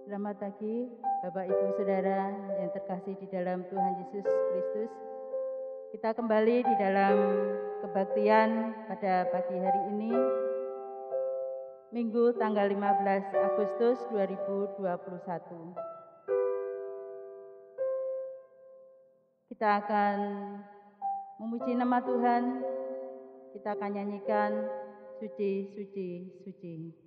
Selamat pagi, Bapak Ibu Saudara yang terkasih di dalam Tuhan Yesus Kristus. Kita kembali di dalam kebaktian pada pagi hari ini, Minggu tanggal 15 Agustus 2021. Kita akan memuji nama Tuhan, kita akan nyanyikan Suci, Suci, Suci.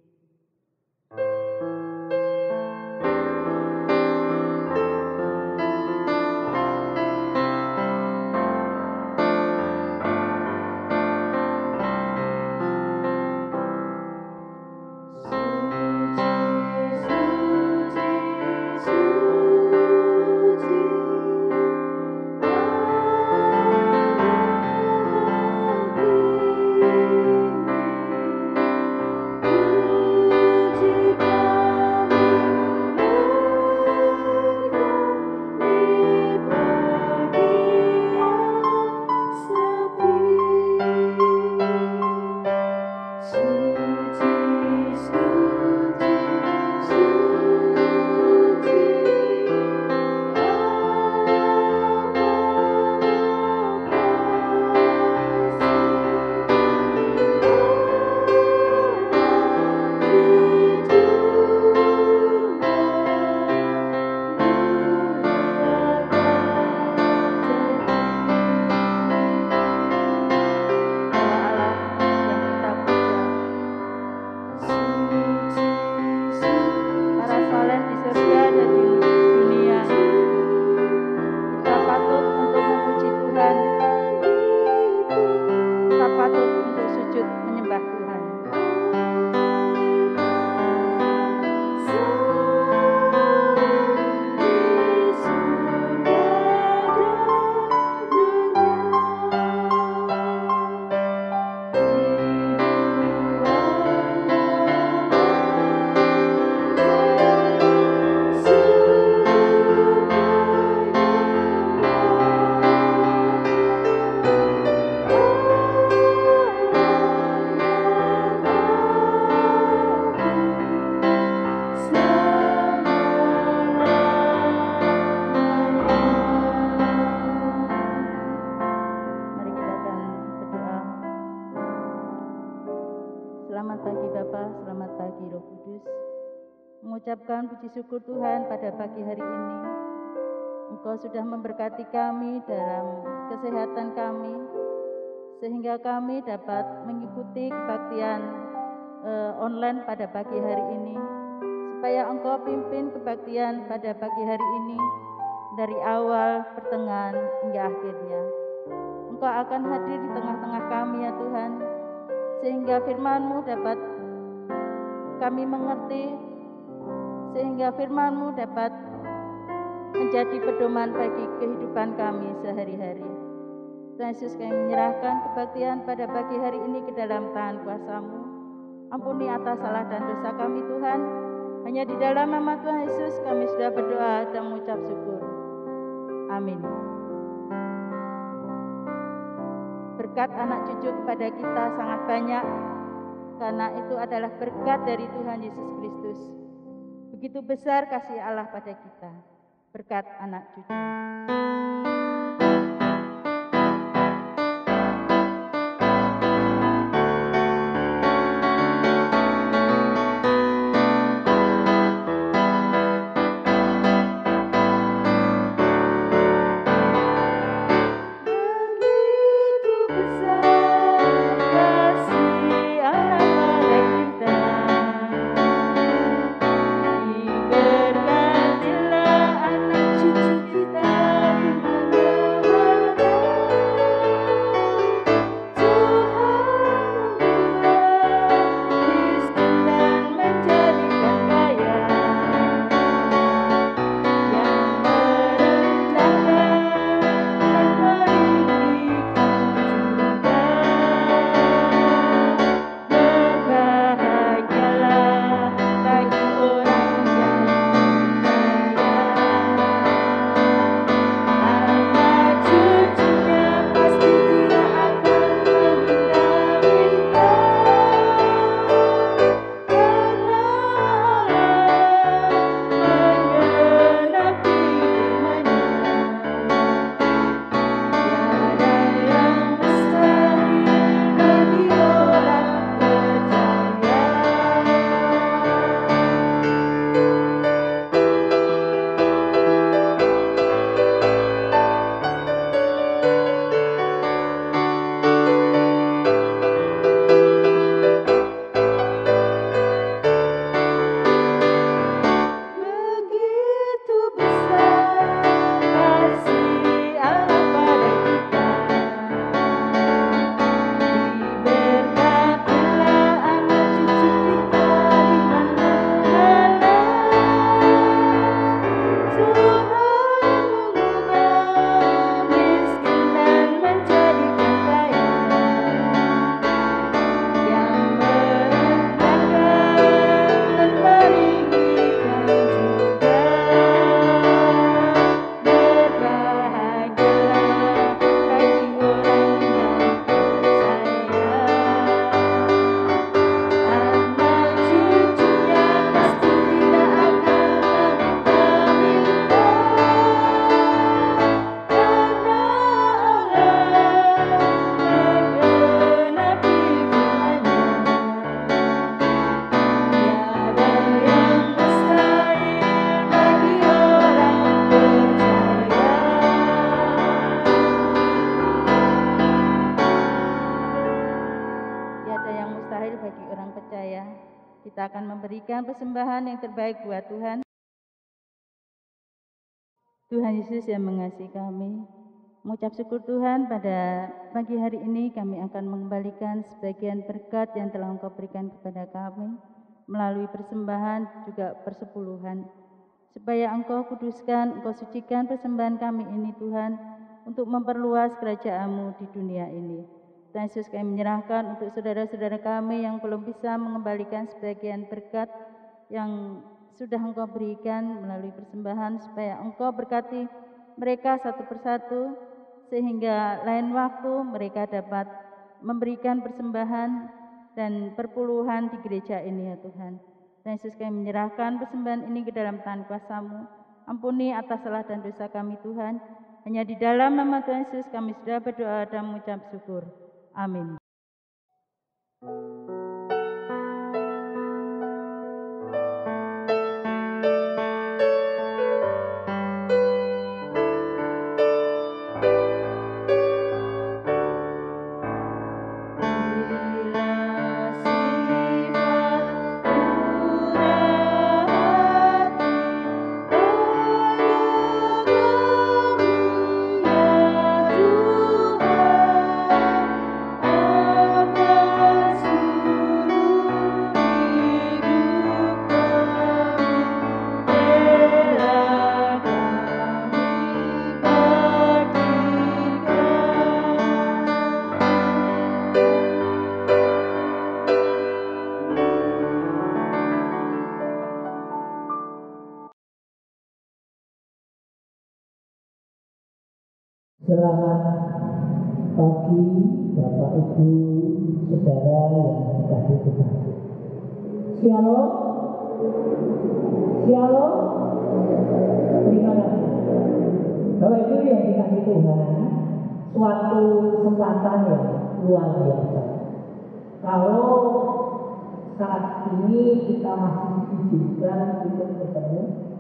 Selamat pagi Bapa, selamat pagi Roh Kudus. Mengucapkan puji syukur Tuhan pada pagi hari ini. Engkau sudah memberkati kami dalam kesehatan kami, sehingga kami dapat mengikuti kebaktian online pada pagi hari ini. Supaya Engkau pimpin kebaktian pada pagi hari ini dari awal, pertengahan, hingga akhirnya. Engkau akan hadir di tengah-tengah kami ya Tuhan, sehingga firman-Mu dapat kami mengerti, sehingga firman-Mu dapat menjadi pedoman bagi kehidupan kami sehari-hari. Tuhan Yesus, kami menyerahkan kebaktian pada pagi hari ini ke dalam tangan kuasa-Mu. Ampuni atas salah dan dosa kami Tuhan. Hanya di dalam nama Tuhan Yesus kami sudah berdoa dan mengucap syukur. Amin. Berkat anak cucu kepada kita sangat banyak, karena itu adalah berkat dari Tuhan Yesus Kristus. Begitu besar kasih Allah pada kita, berkat anak cucu. Kita akan memberikan persembahan yang terbaik buat Tuhan. Tuhan Yesus yang mengasihi kami, mengucap syukur Tuhan pada pagi hari ini kami akan mengembalikan sebagian berkat yang telah Engkau berikan kepada kami melalui persembahan juga persepuluhan. Supaya Engkau kuduskan, Engkau sucikan persembahan kami ini Tuhan untuk memperluas kerajaan-Mu di dunia ini. Tuhan Yesus, kami menyerahkan untuk saudara-saudara kami yang belum bisa mengembalikan sebagian berkat yang sudah Engkau berikan melalui persembahan, supaya Engkau berkati mereka satu persatu, sehingga lain waktu mereka dapat memberikan persembahan dan perpuluhan di gereja ini ya Tuhan. Tuhan Yesus, kami menyerahkan persembahan ini ke dalam tangan kuasa-Mu. Ampuni atas salah dan dosa kami Tuhan. Hanya di dalam nama Tuhan Yesus kami sudah berdoa dan mengucap syukur. Amin. Oh Selamat pagi Bapak Ibu Saudara yang dikasihi Tuhan. Shalom. Shalom. Terima kasih. Bapak Ibu yang dikasihi Tuhan, suatu kesempatan yang luar biasa. Kalau saat ini kita masih diizinkan untuk bertemu,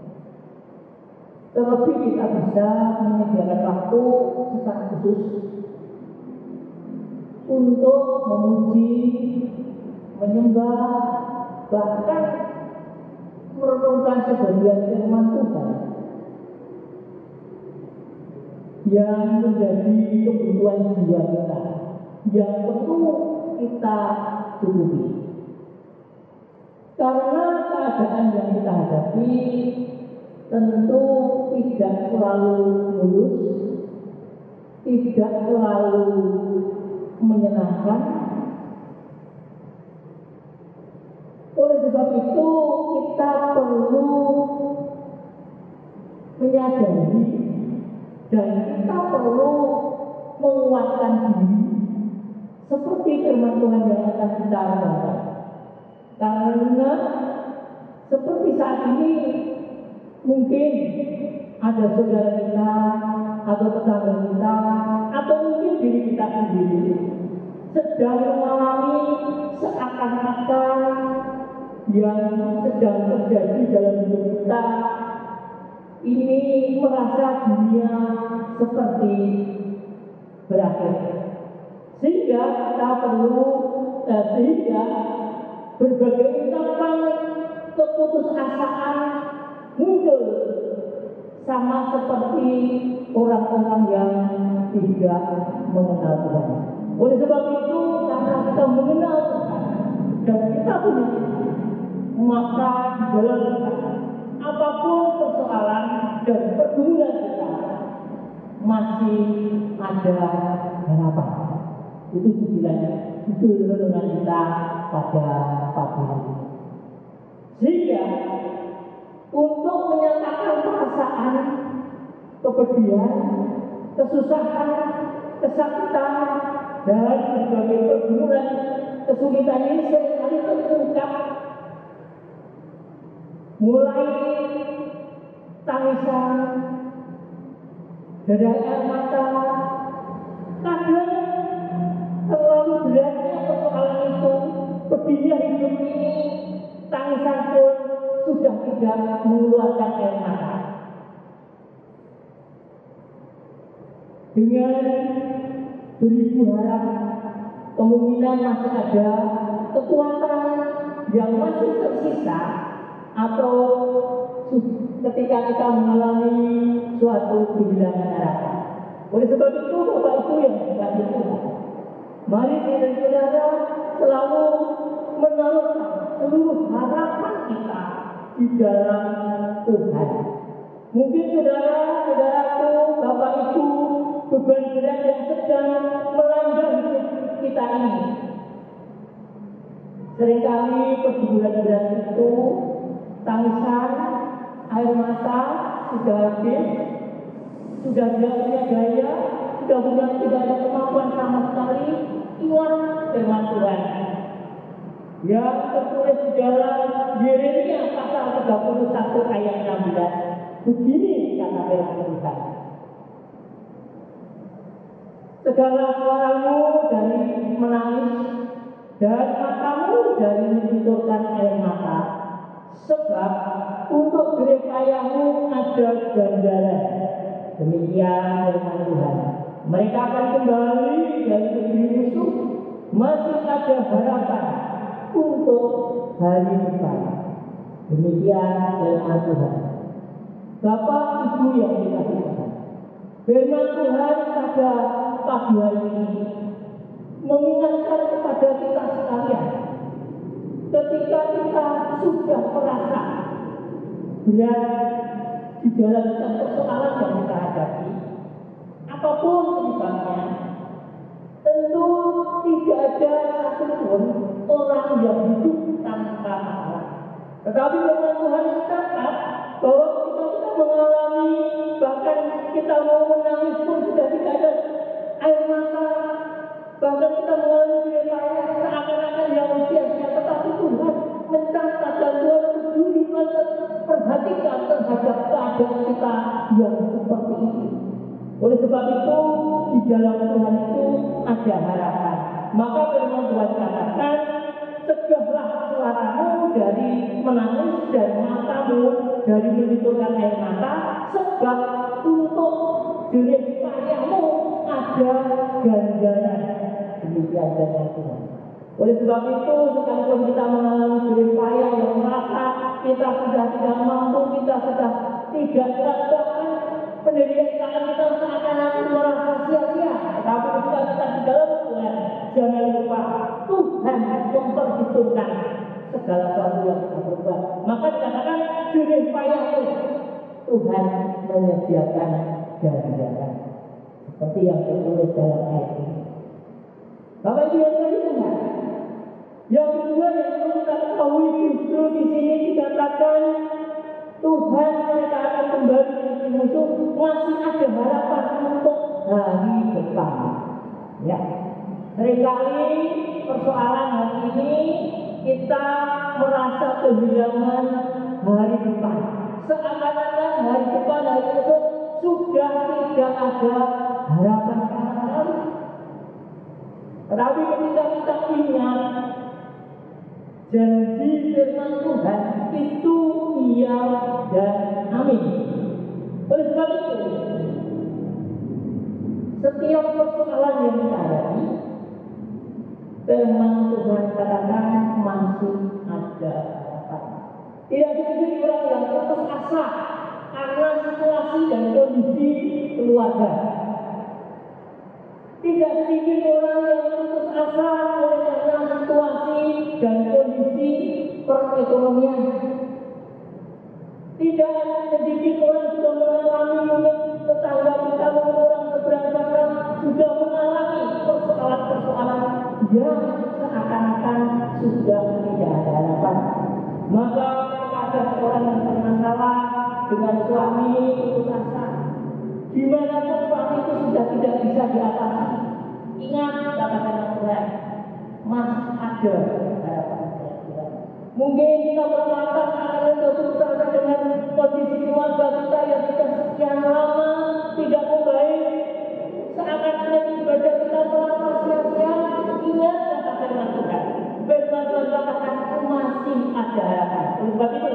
terlebih kita bisa menyediakan waktu secara khusus untuk memuji, menyembah, bahkan merenungkan sebagian firman Tuhan yang menjadi kebutuhan jiwa kita, yang perlu kita cukupi. Karena keadaan yang kita hadapi tentu tidak selalu mulus, tidak selalu menyenangkan. Oleh sebab itu kita perlu menyadari dan kita perlu menguatkan diri seperti firman Tuhan yang akan kita baca. Karena seperti saat ini mungkin ada saudara kita atau tetangga kita atau mungkin diri kita sendiri sedang mengalami seakan-akan yang sedang terjadi dalam hidup kita ini merasa dunia seperti berakhir, sehingga kita perlu sehingga berbagai ungkapan keputusasaan muncul, sama seperti orang-orang yang tidak mengenal Tuhan. Oleh sebab itu, karena kita mengenal Tuhan dan kita punya Tuhan, maka di dalam kita apapun persoalan dan pergumulan kita masih ada harapan. Itu judul renungan kita pada pagi hari ini. Sehingga untuk menyatakan perasaan kepedihan, kesusahan, kesakitan, dan berbagai pergumulan kesulitan ini seringkali terungkap, mulai tangisan, dari air mata, kadang terlalu beratnya persoalan itu, pedihnya hidup ini, tangisan pun sudah tidak mengeluarkan air mata. Dengan beribu harap, kemungkinan masih ada kekuatan yang masih tersisa, atau ketika kita mengalami suatu kehilangan harapan. Oleh sebab itu, Bapak Ibu yang dikasihi Tuhan, mari saya dan saudara selalu menaruhkan seluruh harapan kita di dalam Tuhan. Mungkin saudara-saudaraku, Bapak Ibu, beban berat yang sedang melanda hidup kita ini. Seringkali pergumulan berat itu, tangisan, air mata sudah habis, sudah tidak punya daya, tidak ada kemampuan sama sekali. Ingat firman Tuhan yang tertulis di dalam Yeremia pasal 31 ayat 16. Begini kata firman Tuhan: segala suaramu dari menangis dan matamu dari mencucurkan air mata, sebab untuk jerih payahmu ada ganjaran. Demikian firman Tuhan. Mereka akan kembali dari negeri musuh, masih ada harapan untuk hari depan. Demikian firman Tuhan. Bapak Ibu yang dikasihi Tuhan, firman Tuhan pada pagi hari ini mengingatkan kepada kita sekalian, ketika kita sudah merasa berat di dalam setiap persoalan yang kita hadapi, apapun penyebabnya, tentu tidak ada satupun orang yang hidup tanpa masalah. Tetapi firman Tuhan mencatat bahwa kita mengalami, bahkan kita mau menangis pun sudah tidak ada air mata, bahkan kita mengalami dunia payah seakan-akan yang sia-sia, tetapi Tuhan mencatat dan Tuhan peduli, perhatikan terhadap keadaan kita yang seperti ini. Oleh sebab itu, di dalam Tuhan itu ada harapan. Maka firman Tuhan katakan, cegahlah suaramu dari menangis dan matamu dari mencucurkan air mata, sebab untuk jerih payahmu ada ganjaran. Demikian firman Tuhan. Oleh sebab itu, sekalipun kita mengalami jerih payah yang merasa kita sudah tidak mampu, kita sudah tidak kuat, bahkan penderitaan kita seakan-akan merasa sia-sia. Tapi ketika kita di dalam Tuhan, jangan lupa Tuhan memperhitungkan segala sesuatu yang kita berbuat. Maka dikatakan jerih payahmu, Tuhan menyediakan ganjaran. Seperti yang tertulis dalam ayat ini. Bapak Ibu yang kasih Tuhan, yang kedua yang perlu kita ketahui, justru di sini dikatakan Tuhan mereka akan kembali dari musuh, masih ada harapan untuk hari depan. Ya, seringkali persoalan hari ini kita merasa kehilangan hari depan. Seakan-akan hari depan, hari esok sudah tidak ada harapan sama sekali. Tetapi ketika kita ingat janji firman Tuhan itu iya dan amin. Oleh sebab itu, setiap persoalan yang kita hadapi, firman Tuhan katakan masih ada harapan. Tidak sedikit orang yang putus asa karena situasi dan kondisi keluarga. Tidak sedikit orang yang putus asa oleh karena situasi dan kondisi perekonomian. Tidak sedikit orang sudah mengalami, tetangga kita maupun orang seberang sana sudah mengalami persoalan-persoalan yang seakan-akan sudah tidak ada harapan. Maka ada seorang yang bermasalah dengan suami putus asa. Dimanapun suami itu sudah tidak bisa diatasi. Ingat kata-kata Tuhan, masih ada harapan. Mungkin kita berkata seakan-akan sudah berusaha dengan kondisi keluarga kita yang sudah sekian lama tidak membaik. Seakan-akan ibadah kita merasa sia-sia. Ingat kata firman Tuhan. Firman Tuhan katakan masih ada harapan. Oleh sebab itu,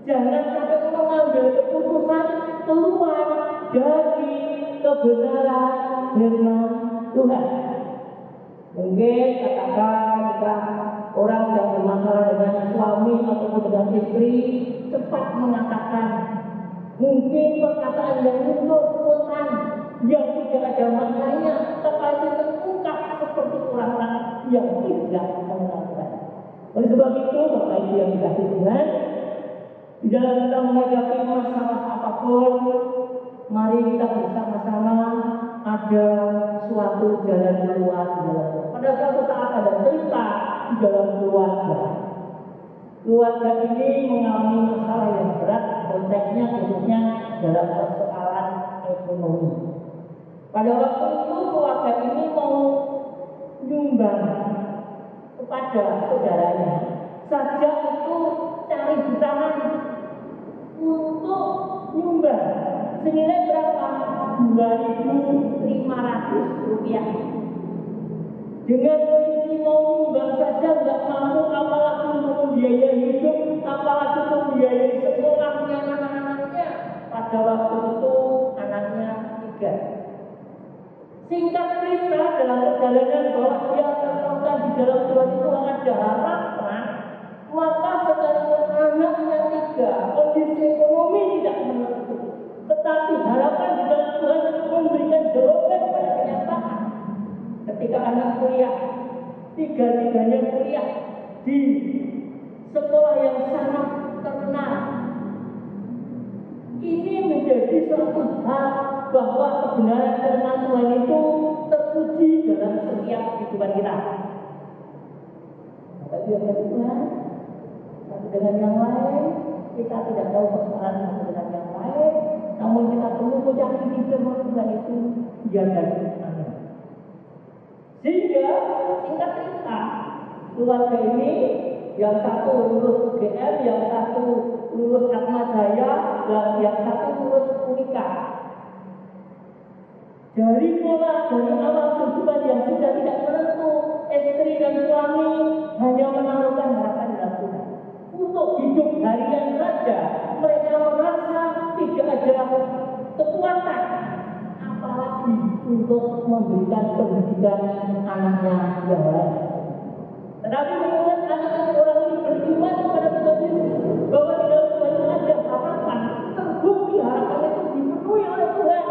jangan sampai mengambil keputusan keluar dari kebenaran firman Tuhan. Mungkin katakan jika orang yang bermasalah dengan suami ataupun dengan istri, cepat mengatakan mungkin perkataan yang muncul spontan yang tidak ada maknanya, tetapi terungkap seperti orang-orang yang tidak mengenal Tuhan. Oleh sebab itu, Bapak Ibu yang dikasihi Tuhan, di dalam kita menghadapi masalah apapun, mari kita bersama-sama ada suatu jalan keluar di dalam Tuhan. Pada suatu saat ada cerita di dalam keluarga. Keluarga ini mengalami masalah yang berat, konteksnya khususnya dalam persoalan ekonomi. Pada waktu itu keluarga ini mau nyumbang kepada saudaranya. Saja itu cari butangan untuk nyumbang. Senilai berapa? Rp2.500. Dengan kondisi mau nyumbang saja nggak mampu, apalagi untuk membiayai hidup, apalagi membiayai sekolahnya anak-anaknya. Pada waktu itu anaknya 3. Singkat cerita, dalam perjalanan bahwa dia tertentang di dalam Tuhan itu ada harapan, maka sekalipun anaknya 3, kondisi ekonomi tidak menentu, tetapi harapan di dalam Tuhan memberikan jawaban pada kenyataan. Ketika anak kuliah, 3-tiganya kuliah di sekolah yang sangat terkenal. Ini menjadi suatu hal bahwa kebenaran firman Tuhan itu terpuji dalam setiap kehidupan kita. Bapak Ibu yang Tuhan, satu dengan yang lain, kita tidak tahu persoalan satu dengan yang lain, namun kita perlu punya ini firman Tuhan itu ya dan amin. Sehingga singkat cerita, keluarga ini yang satu lulus UGM, yang satu lulus Atmajaya, dan yang satu lulus Unika. Dari awal kehidupan yang sudah tidak menentu, istri dan suami hanya menaruhkan harapan dalam Tuhan. Untuk hidup harian saja, mereka merasa tidak ada kekuatan, apalagi untuk memberikan pendidikan anaknya yang lain. Tetapi mengingat anak-anak orang ini beriman kepada Tuhan Yesus, bahwa di dalam Tuhan ada harapan, terbukti harapan itu dipenuhi oleh Tuhan.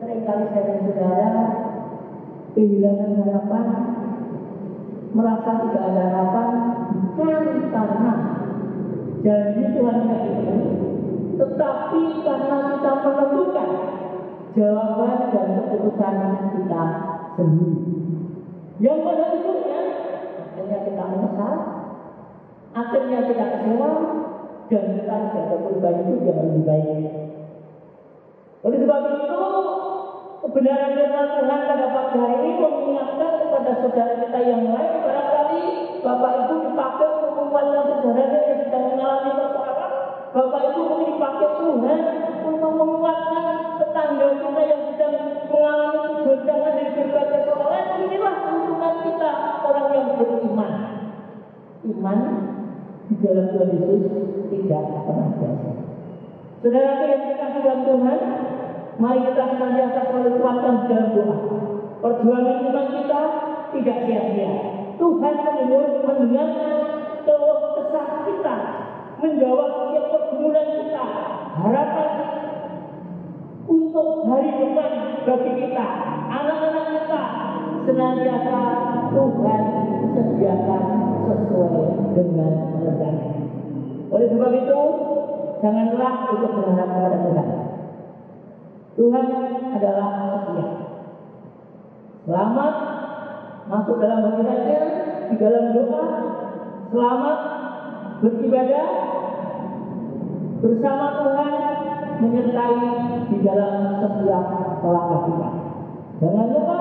Seringkali saya dan saudara kehilangan harapan, merasa tidak ada harapan, bukan karena janji Tuhan tidak dipenuhi, tetapi karena kita menentukan jawaban dan keputusan kita sendiri. Yang pada ujungnya akhirnya kita menyesal, akhirnya kita kecewa, dan kita tidak berbalik itu yang lebih baik. Oleh sebab itu, kebenaran firman Tuhan pada pagi hari ini mengingatkan kepada saudara kita yang lain, barangkali Bapak Ibu dipakai untuk menguatkan saudaranya yang sedang mengalami persoalan. Bapak Ibu mungkin dipakai Tuhan untuk menguatkan tetangga kita yang sedang mengalami goncangan dari berbagai persoalan. Inilah keuntungan kita orang yang beriman. Iman di dalam Tuhan Yesus tidak pernah sia-sia. Saudara yang dikasihi dalam Tuhan, mari kita senantiasa selalu kuatkan dalam doa. Perjuangan iman kita tidak sia-sia. Tuhan mendengarkan keluh kesah kita, menjawab setiap pergumulan kita, harapan untuk hari depan bagi kita, anak-anak kita, senantiasa Tuhan sediakan sesuai dengan rencana. Oleh sebab itu, janganlah untuk berharap kepada Tuhan. Tuhan adalah setia. Selamat masuk dalam hati-hati, di dalam doa, selamat beribadah bersama Tuhan, menyertai di dalam setiap langkah kita. Jangan lupa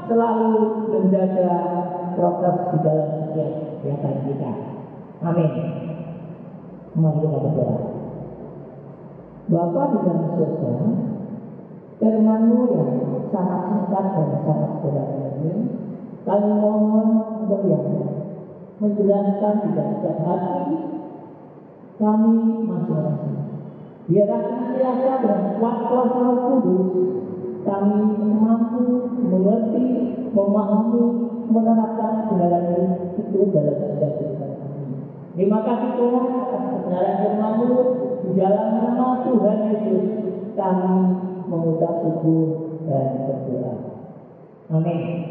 selalu menjaga prokes di dalam setiap kegiatan kita. Amin. Mari kita berdoa. Bapa di dalam surga, firman-Mu yang sangat singkat dan sangat sederhana ini, kami mohon Engkau menjelaskan di dalam setiap hati kami masing-masing. Biarlah senantiasa dengan kuat kuasa Roh Kudus kami mampu mengerti, memahami, menerapkan kebenaran itu dalam setiap kehidupan kami. Terima kasih Tuhan atas kebenaran firman-Mu. Di dalam nama Tuhan Yesus kami mengucap syukur dan berdoa. Amin.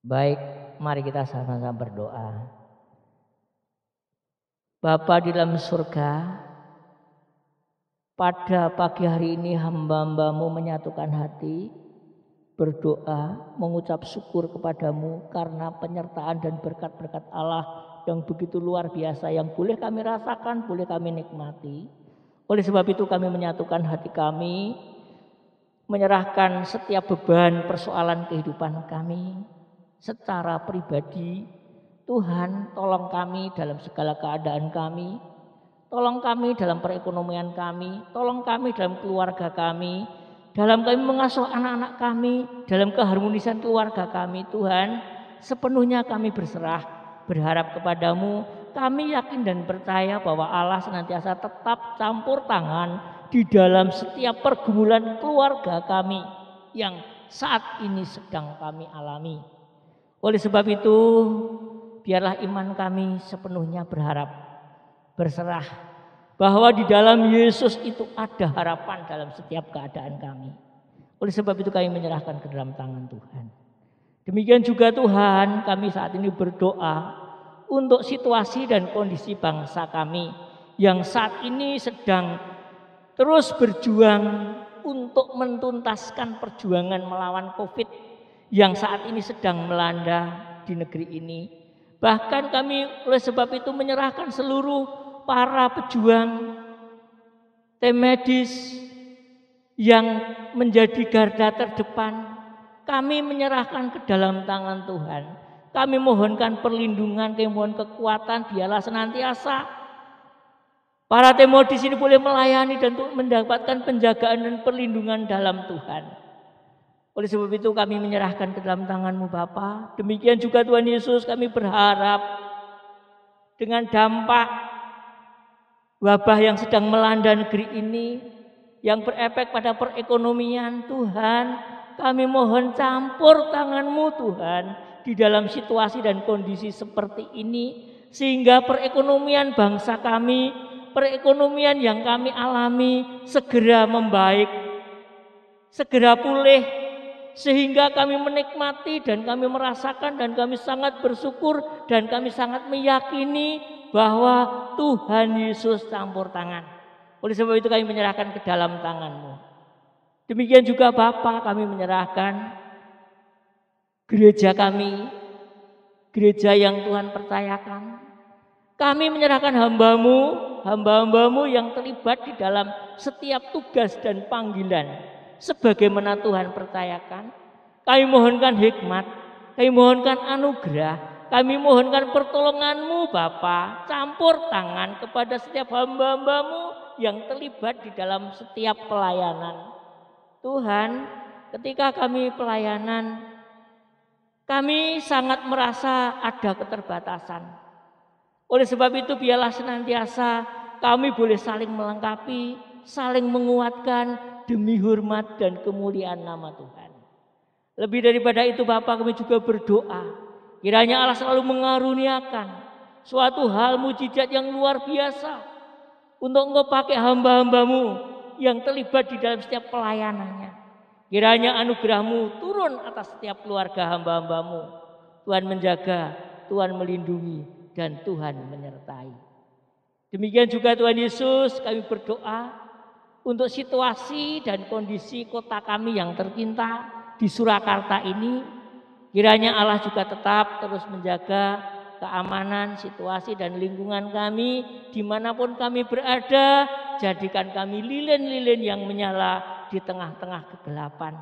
Baik, mari kita sama-sama berdoa. Bapa di dalam surga, pada pagi hari ini hamba-hambamu menyatukan hati, berdoa, mengucap syukur kepadamu karena penyertaan dan berkat-berkat Allah yang begitu luar biasa yang boleh kami rasakan, boleh kami nikmati. Oleh sebab itu kami menyatukan hati kami, menyerahkan setiap beban persoalan kehidupan kami secara pribadi. Tuhan, tolong kami dalam segala keadaan kami, tolong kami dalam perekonomian kami, tolong kami dalam keluarga kami, dalam kami mengasuh anak-anak kami, dalam keharmonisan keluarga kami. Tuhan, sepenuhnya kami berserah, berharap kepadamu. Kami yakin dan percaya bahwa Allah senantiasa tetap campur tangan di dalam setiap pergumulan keluarga kami yang saat ini sedang kami alami. Oleh sebab itu, biarlah iman kami sepenuhnya berharap, berserah, bahwa di dalam Yesus itu ada harapan dalam setiap keadaan kami. Oleh sebab itu kami menyerahkan ke dalam tangan Tuhan. Demikian juga Tuhan, kami saat ini berdoa untuk situasi dan kondisi bangsa kami yang saat ini sedang terus berjuang untuk menuntaskan perjuangan melawan COVID yang saat ini sedang melanda di negeri ini. Bahkan kami oleh sebab itu menyerahkan seluruh para pejuang tim medis yang menjadi garda terdepan, kami menyerahkan ke dalam tangan Tuhan. Kami mohonkan perlindungan, kami mohon kekuatan, biarlah senantiasa para tim medis ini boleh melayani dan untuk mendapatkan penjagaan dan perlindungan dalam Tuhan. Oleh sebab itu kami menyerahkan ke dalam tangan-Mu Bapa. Demikian juga Tuhan Yesus, kami berharap dengan dampak wabah yang sedang melanda negeri ini yang berefek pada perekonomian, Tuhan, kami mohon campur tangan-Mu Tuhan di dalam situasi dan kondisi seperti ini, sehingga perekonomian bangsa kami, perekonomian yang kami alami segera membaik, segera pulih, sehingga kami menikmati dan kami merasakan dan kami sangat bersyukur dan kami sangat meyakini bahwa Tuhan Yesus campur tangan. Oleh sebab itu kami menyerahkan ke dalam tangan-Mu. Demikian juga Bapa, kami menyerahkan gereja kami, gereja yang Tuhan percayakan. Kami menyerahkan hamba-Mu yang terlibat di dalam setiap tugas dan panggilan sebagaimana Tuhan percayakan. Kami mohonkan hikmat, kami mohonkan anugerah, kami mohonkan pertolongan-Mu Bapa, campur tangan kepada setiap hamba-hamba-Mu yang terlibat di dalam setiap pelayanan. Tuhan, ketika kami pelayanan, kami sangat merasa ada keterbatasan. Oleh sebab itu biarlah senantiasa kami boleh saling melengkapi, saling menguatkan demi hormat dan kemuliaan nama Tuhan. Lebih daripada itu Bapak, kami juga berdoa kiranya Allah selalu mengaruniakan suatu hal mujizat yang luar biasa untuk Engkau pakai hamba-hamba-Mu yang terlibat di dalam setiap pelayanannya. Kiranya anugerah-Mu turun atas setiap keluarga hamba-hamba-Mu. Tuhan menjaga, Tuhan melindungi, dan Tuhan menyertai. Demikian juga Tuhan Yesus, kami berdoa untuk situasi dan kondisi kota kami yang tercinta di Surakarta ini. Kiranya Allah juga tetap terus menjaga keamanan, situasi dan lingkungan kami dimanapun kami berada. Jadikan kami lilin-lilin yang menyala di tengah-tengah kegelapan.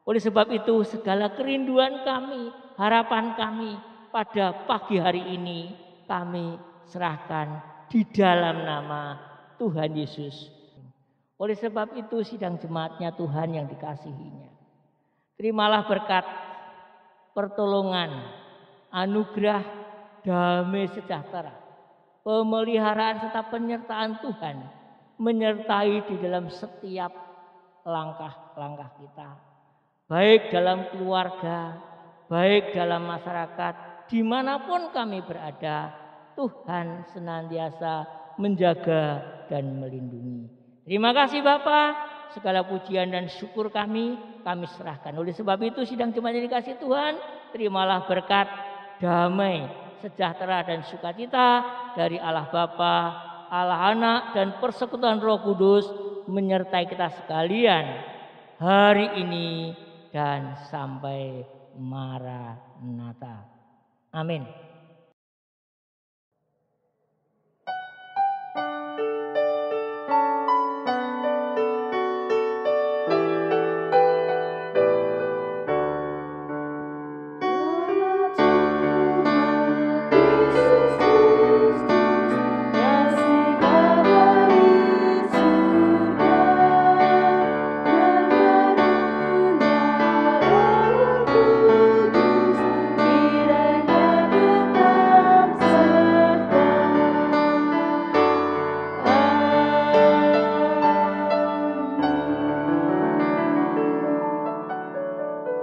Oleh sebab itu segala kerinduan kami, harapan kami pada pagi hari ini kami serahkan di dalam nama Tuhan Yesus. Oleh sebab itu sidang jemaatnya Tuhan yang dikasihinya, terimalah berkat, pertolongan, anugerah, damai sejahtera, pemeliharaan serta penyertaan Tuhan menyertai di dalam setiap langkah-langkah kita, baik dalam keluarga, baik dalam masyarakat, dimanapun kami berada. Tuhan senantiasa menjaga dan melindungi. Terima kasih Bapa, segala pujian dan syukur kami serahkan. Oleh sebab itu sidang jemaat yang dikasihi Tuhan, terimalah berkat, damai, sejahtera dan sukacita dari Allah Bapa, Allah Anak dan persekutuan Roh Kudus menyertai kita sekalian hari ini dan sampai Maranatha. Amin.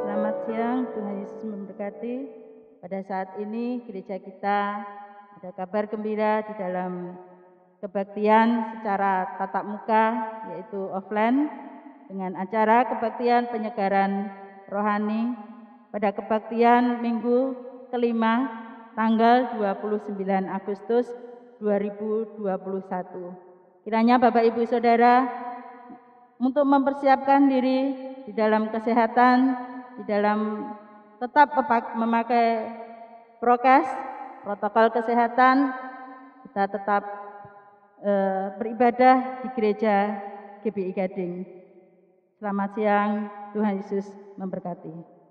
Selamat siang, Tuhan Yesus memberkati. Pada saat ini gereja kita ada kabar gembira di dalam kebaktian secara tatap muka, yaitu offline, dengan acara kebaktian penyegaran rohani pada kebaktian minggu kelima tanggal 29 Agustus 2021. Kiranya Bapak Ibu Saudara untuk mempersiapkan diri di dalam kesehatan, di dalam tetap memakai prokes, protokol kesehatan, kita tetap beribadah di gereja GBI Gading. Selamat siang, Tuhan Yesus memberkati.